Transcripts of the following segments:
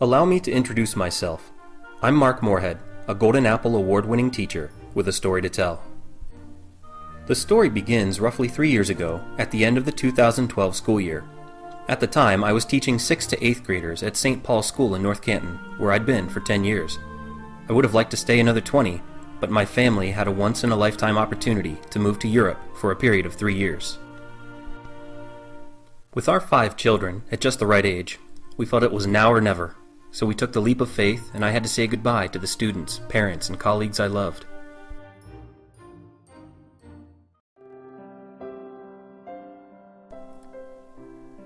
Allow me to introduce myself. I'm Mark Moorhead, a Golden Apple Award-winning teacher with a story to tell. The story begins roughly 3 years ago at the end of the 2012 school year. At the time, I was teaching 6th to 8th graders at St. Paul's School in North Canton, where I'd been for 10 years. I would have liked to stay another 20, but my family had a once-in-a-lifetime opportunity to move to Europe for a period of 3 years. With our 5 children, at just the right age, we felt it was now or never. So we took the leap of faith, and I had to say goodbye to the students, parents, and colleagues I loved.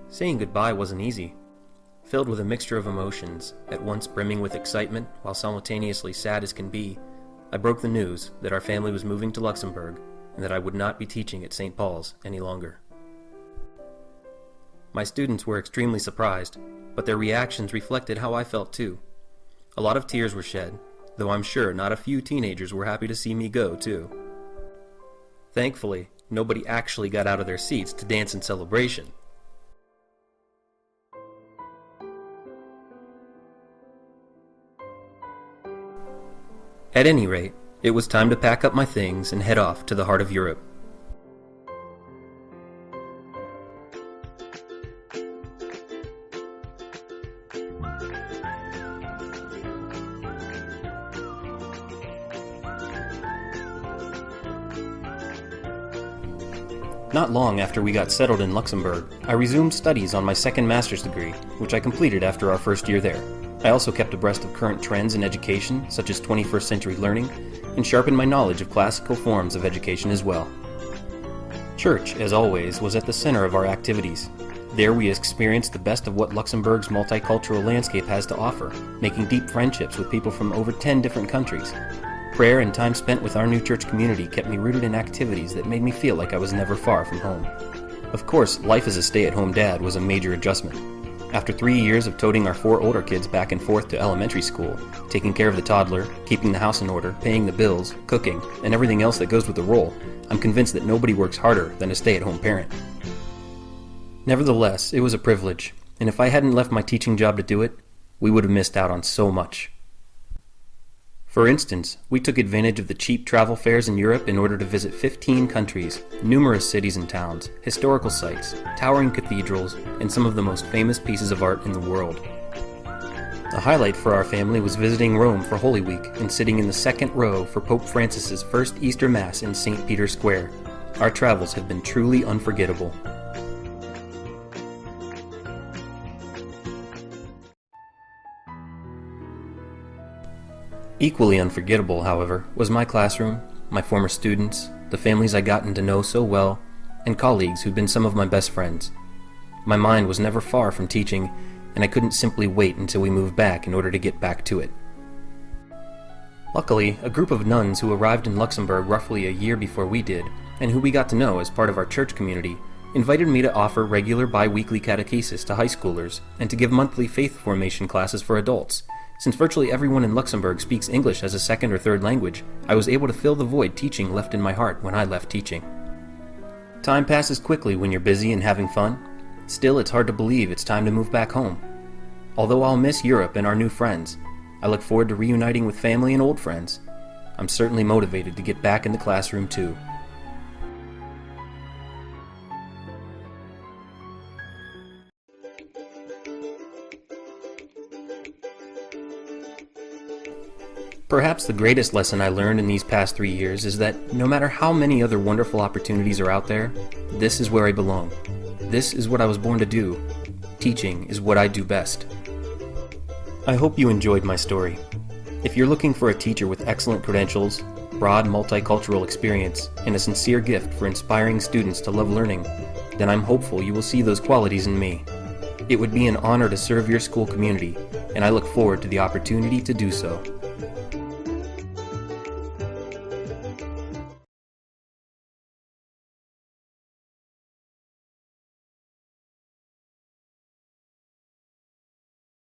Saying goodbye wasn't easy. Filled with a mixture of emotions, at once brimming with excitement while simultaneously sad as can be, I broke the news that our family was moving to Luxembourg and that I would not be teaching at St. Paul's any longer. My students were extremely surprised, but their reactions reflected how I felt too. A lot of tears were shed, though I'm sure not a few teenagers were happy to see me go too. Thankfully, nobody actually got out of their seats to dance in celebration. At any rate, it was time to pack up my things and head off to the heart of Europe. Not long after we got settled in Luxembourg, I resumed studies on my second master's degree, which I completed after our first year there. I also kept abreast of current trends in education, such as 21st century learning, and sharpened my knowledge of classical forms of education as well. Church, as always, was at the center of our activities. There we experienced the best of what Luxembourg's multicultural landscape has to offer, making deep friendships with people from over 10 different countries. Prayer and time spent with our new church community kept me rooted in activities that made me feel like I was never far from home. Of course, life as a stay-at-home dad was a major adjustment. After 3 years of toting our 4 older kids back and forth to elementary school, taking care of the toddler, keeping the house in order, paying the bills, cooking, and everything else that goes with the role, I'm convinced that nobody works harder than a stay-at-home parent. Nevertheless, it was a privilege, and if I hadn't left my teaching job to do it, we would have missed out on so much. For instance, we took advantage of the cheap travel fares in Europe in order to visit 15 countries, numerous cities and towns, historical sites, towering cathedrals, and some of the most famous pieces of art in the world. A highlight for our family was visiting Rome for Holy Week and sitting in the second row for Pope Francis's first Easter Mass in St. Peter's Square. Our travels have been truly unforgettable. Equally unforgettable, however, was my classroom, my former students, the families I'd gotten to know so well, and colleagues who'd been some of my best friends. My mind was never far from teaching, and I couldn't simply wait until we moved back in order to get back to it. Luckily, a group of nuns who arrived in Luxembourg roughly a year before we did, and who we got to know as part of our church community, invited me to offer regular bi-weekly catechesis to high schoolers and to give monthly faith formation classes for adults. Since virtually everyone in Luxembourg speaks English as a second or third language, I was able to fill the void teaching left in my heart when I left teaching. Time passes quickly when you're busy and having fun. Still, it's hard to believe it's time to move back home. Although I'll miss Europe and our new friends, I look forward to reuniting with family and old friends. I'm certainly motivated to get back in the classroom too. Perhaps the greatest lesson I learned in these past 3 years is that no matter how many other wonderful opportunities are out there, this is where I belong. This is what I was born to do. Teaching is what I do best. I hope you enjoyed my story. If you're looking for a teacher with excellent credentials, broad multicultural experience, and a sincere gift for inspiring students to love learning, then I'm hopeful you will see those qualities in me. It would be an honor to serve your school community, and I look forward to the opportunity to do so.